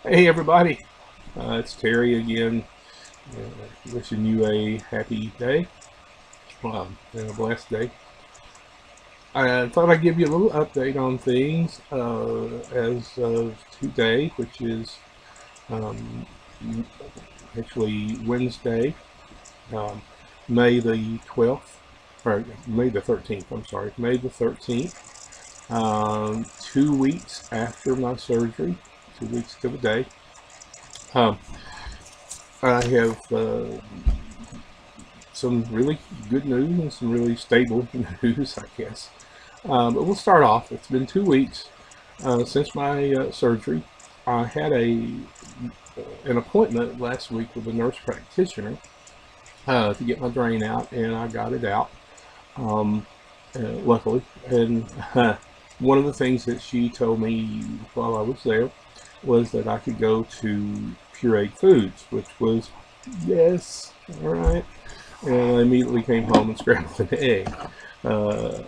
Hey everybody, it's Terry again, wishing you a happy day and a blessed day. I thought I'd give you a little update on things as of today, which is um, actually Wednesday, um, May the 12th, or May the 13th, I'm sorry, May the 13th, 2 weeks after my surgery, 2 weeks to the day. Um, I have some really good news and some really stable news, I guess. But we'll start off. It's been 2 weeks since my surgery. I had an appointment last week with a nurse practitioner to get my drain out, and I got it out, luckily. And one of the things that she told me while I was there was that I could go to pureed foods, which was yes, all right. And I immediately came home and scrambled an egg. Uh,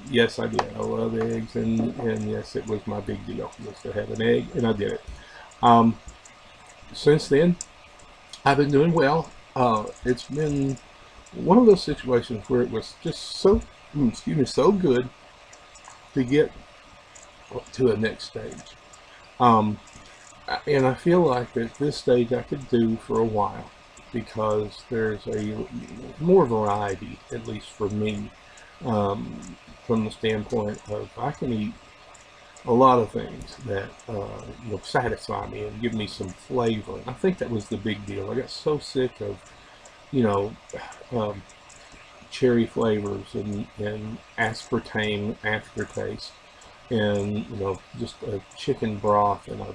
yes, I did. I love eggs, and yes, it was my big deal was to have an egg, and I did it. Um, since then, I've been doing well. It's been one of those situations where it was just so, excuse me, so good to get to a next stage. Um, and I feel like at this stage I could do for a while because there's a more variety, at least for me, um, from the standpoint of I can eat a lot of things that satisfy me and give me some flavor. And I think that was the big deal. I got so sick of you know um, cherry flavors and aspartame aftertaste, and just a chicken broth and a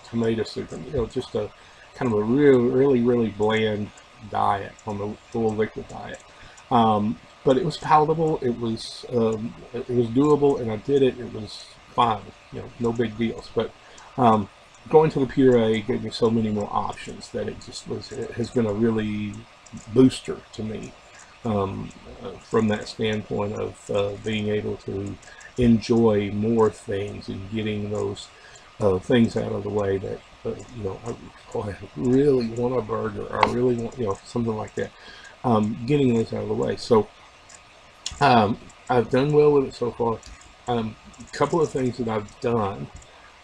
tomato soup, and just a kind of a really bland diet on the full liquid diet. But it was palatable. It was doable, and I did it. It was fine. No big deals. But going to the puree gave me so many more options that it has been a really booster to me from that standpoint of being able to enjoy more things and getting those things out of the way that I really want a burger. I really want something like that. Getting those out of the way. So I've done well with it so far. A couple of things that I've done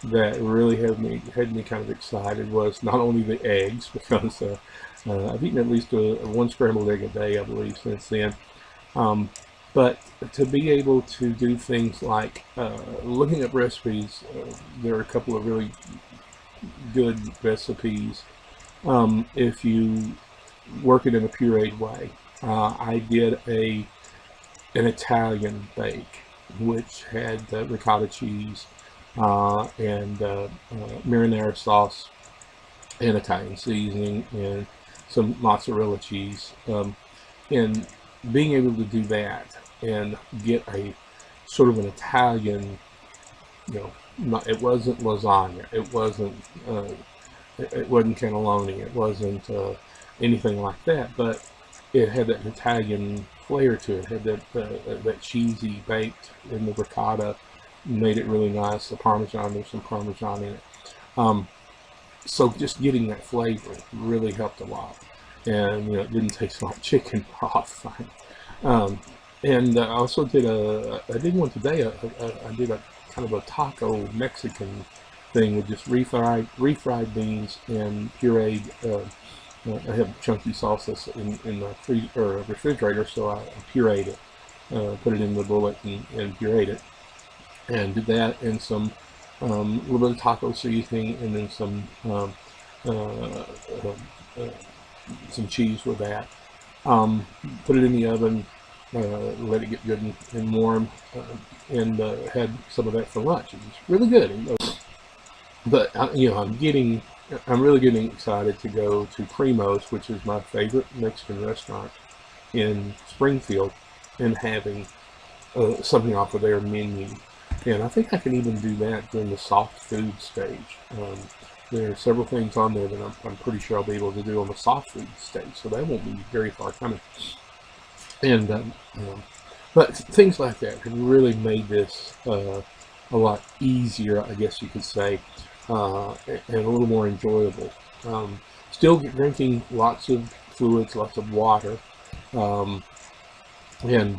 that really had me kind of excited was not only the eggs because I've eaten at least one scrambled egg a day, I believe, since then. Um, but to be able to do things like looking up recipes, there are a couple of really good recipes if you work it in a pureed way. I did an Italian bake, which had ricotta cheese and marinara sauce and Italian seasoning and some mozzarella cheese. And being able to do that and get a sort of an Italian, it wasn't lasagna, it wasn't cannelloni, it wasn't anything like that, but it had that Italian flair to it. It had that cheesy baked in the ricotta, made it really nice. The Parmesan, there's some Parmesan in it. So just getting that flavor really helped a lot. And it didn't taste like chicken broth. And I also I did one today. I did a kind of a taco Mexican thing with just refried beans and pureed. I have chunky salsas in the refrigerator, so I pureed it, put it in the bullet and pureed it, and did that and some little bit of taco seasoning, and then uh, uh, some cheese with that. Put it in the oven, let it get good and warm, and had some of that for lunch. It was really good. But I'm really getting excited to go to Primo's, which is my favorite Mexican restaurant in Springfield, and having something off of their menu. And I think I can even do that during the soft food stage. There are several things on there that I'm pretty sure I'll be able to do on the soft food stage, so that won't be very far coming. And but things like that have really made this a lot easier, I guess you could say. and a little more enjoyable. Still drinking lots of fluids, lots of water, um, and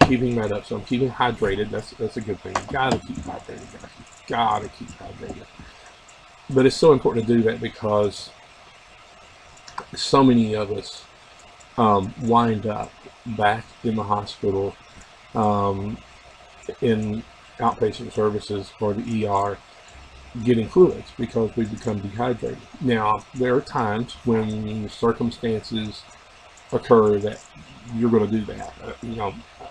keeping that up. So I'm keeping hydrated. That's a good thing. You gotta keep hydrated, guys. You gotta keep hydrated. But it's so important to do that because so many of us wind up back in the hospital, in outpatient services or the ER, getting fluids because we become dehydrated. Now, there are times when circumstances occur that you're going to do that.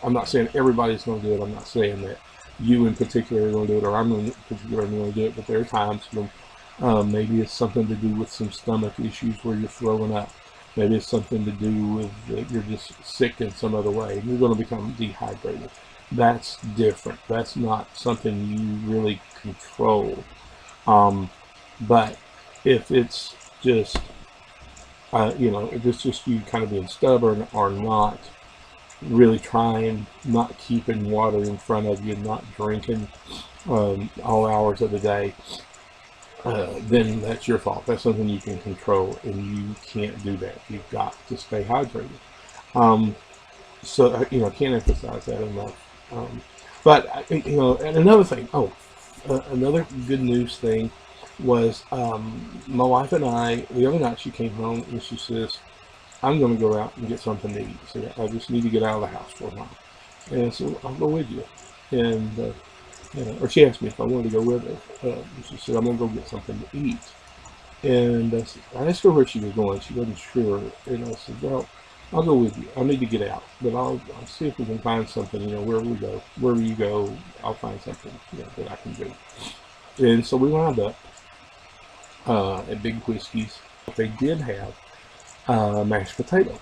I'm not saying everybody's going to do it. I'm not saying that you in particular are going to do it, or I'm in particular going to do it. But there are times when maybe it's something to do with some stomach issues where you're throwing up. Maybe it's something to do with you're just sick in some other way, and you're going to become dehydrated. That's different. That's not something you really control. But if it's just, if it's just you kind of being stubborn or not really trying, not keeping water in front of you, not drinking all hours of the day, then that's your fault. That's something you can control, and you can't do that. You've got to stay hydrated. So, I can't emphasize that enough. But, and another thing, another good news thing was my wife and I, the other night she came home and she says, I'm going to go out and get something to eat. So I just need to get out of the house for a while. And so I'll go with you. And, or she asked me if I wanted to go with her. She said, I'm going to go get something to eat. And I asked her where she was going. She wasn't sure. And I said, well, I'll go with you. I need to get out, but I'll see if we can find something, wherever you go, I'll find something, that I can do. And so we wound up at Big Whiskey's. They did have mashed potato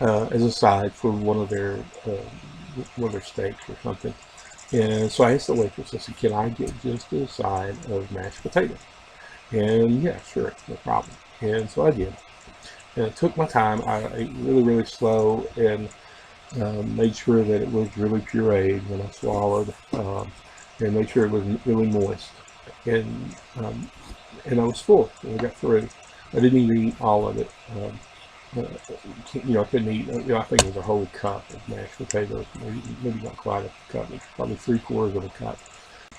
as a side for one of their steaks or something. And so I asked the waitress, I said, can I get just a side of mashed potato? And yeah, sure, no problem. And so I did. And it took my time. I ate really, really slow and made sure that it was really pureed when I swallowed, and made sure it was really moist. And I was full when I got through. I didn't even eat all of it. I couldn't eat. I think it was a whole cup of mashed potatoes. Maybe not quite a cup. It's probably 3/4 of a cup.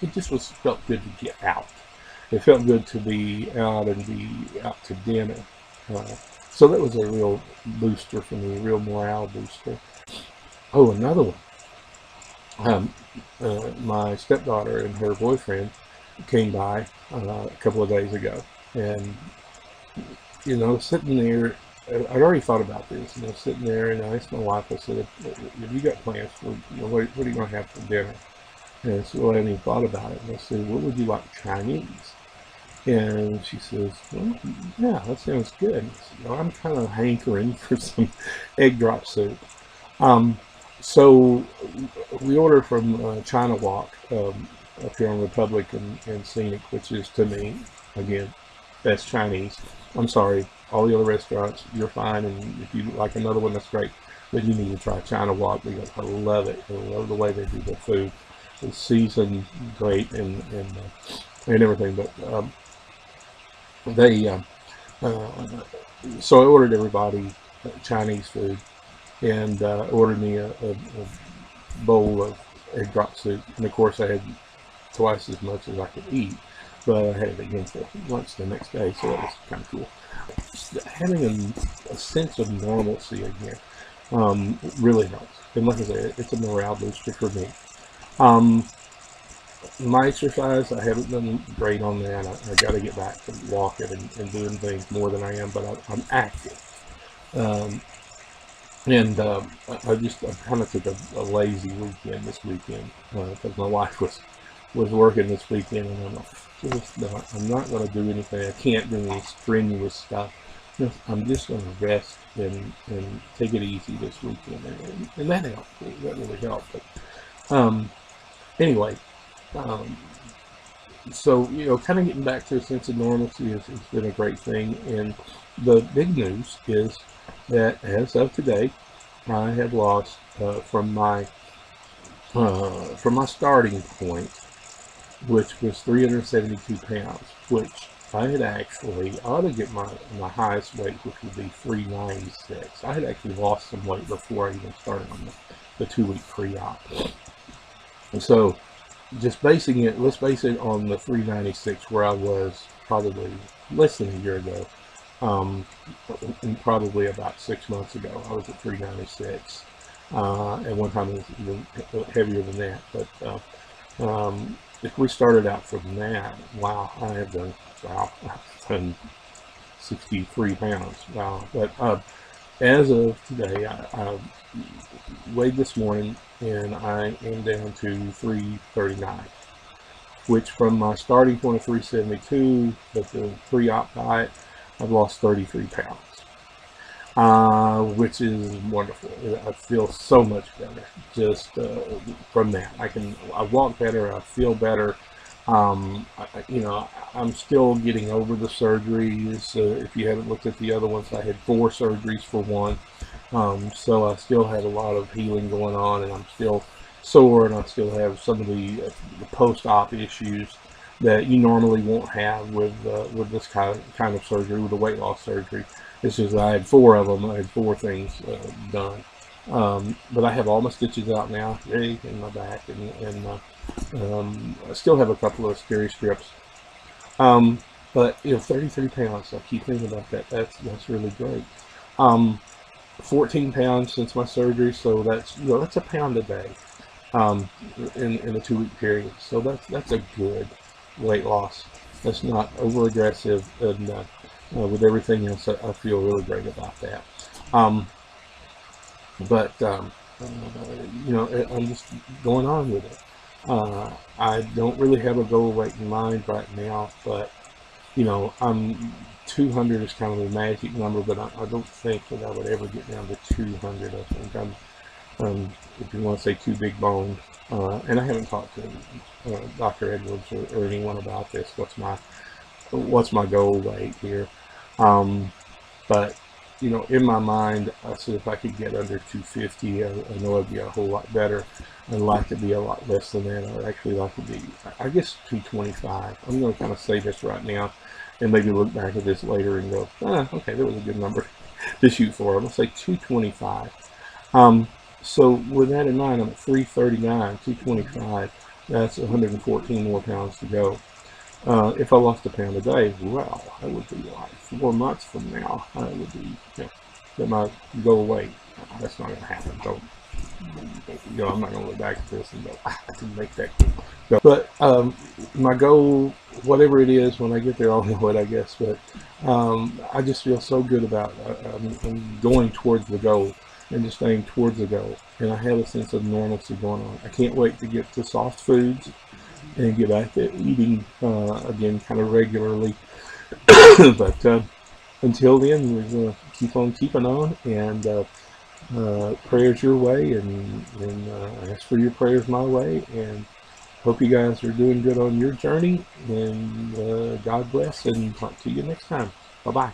It just felt good to get out. It felt good to be out and be out to dinner. So that was a real booster for me, a real morale booster. Oh, another one. My stepdaughter and her boyfriend came by a couple of days ago, and sitting there, I'd already thought about this. Sitting there, and I asked my wife, I said, "Have you got plans for what are you going to have for dinner?" And so I hadn't even thought about it. And I said, "What would you like, Chinese?" And she says, well, yeah, that sounds good. So I'm kind of hankering for some egg drop soup. So we ordered from China Walk up here on Republic and Scenic, which is, to me, again, that's Chinese. I'm sorry, all the other restaurants, you're fine, and if you like another one, that's great. But you need to try China Walk because I love it. I love the way they do their food. It's seasoned great and everything, but so I ordered everybody Chinese food, and ordered me a bowl of egg drop soup, and of course I had twice as much as I could eat, but I had it again for lunch the next day, so that was kind of cool. Just having a sense of normalcy again really helps, and like I said, it's a morale booster for me. My exercise, I haven't done great on that. I got to get back to walking and doing things more than I am, but I'm active. I kind of took a lazy weekend this weekend because my wife was working this weekend, and I'm not going to do anything. I can't do any strenuous stuff. I'm just going to rest and take it easy this weekend, and that helped. That really helped. But anyway. So, kind of getting back to a sense of normalcy has been a great thing. And the big news is that as of today, I have lost from my starting point which was 372 pounds, which I had actually, I ought to get my highest weight, which would be 396. I had actually lost some weight before I even started on the 2-week pre-op. And so just basing it, let's base it on the 396 where I was probably less than a year ago. And probably about 6 months ago, I was at 396. At one time it was even heavier than that. But if we started out from that, wow, I have done, wow, I've done 63 pounds. Wow. But as of today, I weighed this morning and I am down to 339, which from my starting point of 372, but the pre-op diet, I've lost 33 pounds, which is wonderful. I feel so much better just from that. I walk better, I feel better. You know, I'm still getting over the surgeries. If you haven't looked at the other ones, I had 4 surgeries for one. So I still have a lot of healing going on, and I'm still sore, and I still have some of the post-op issues that you normally won't have with this kind of surgery, with the weight loss surgery. It's just I had 4 of them. I had 4 things done. But I have all my stitches out now, yay, in my back, and I still have a couple of scary strips. But you know, 33 pounds. I keep thinking about that. That's really great. 14 pounds since my surgery, so that's, you know, that's a pound a day in a 2-week period. So that's a good weight loss. That's not over aggressive, and with everything else, I feel really great about that. You know, I'm just going on with it. I don't really have a goal weight in mind right now, but you know, 200 is kind of a magic number, but I don't think that I would ever get down to 200. I think I'm, if you want to say, too big boned. And I haven't talked to Dr. Edwards or anyone about this. What's my goal weight here? But you know, in my mind, I said if I could get under 250, I know it'd be a whole lot better. I'd like to be a lot less than that. I'd actually like to be, I guess, 225. I'm going to kind of say this right now and maybe look back at this later and go, okay, that was a good number to shoot for. I'm going to say 225. So with that in mind, I'm at 339, 225. That's 114 more pounds to go. If I lost a pound a day, well, that would be like 4 months from now. I would be, you know, that might go away. That's not going to happen. Don't, you know, I'm not going to look back at this and go, I can make that go. But my goal, whatever it is, when I get there, I'll know it, I guess. But I just feel so good about I'm going towards the goal and just staying towards the goal. And I have a sense of normalcy going on. I can't wait to get to soft foods and get back to eating again, kind of regularly. But until then, we're going to keep on keeping on, and prayers your way, and ask for your prayers my way, and hope you guys are doing good on your journey, and God bless, and talk to you next time. Bye-bye.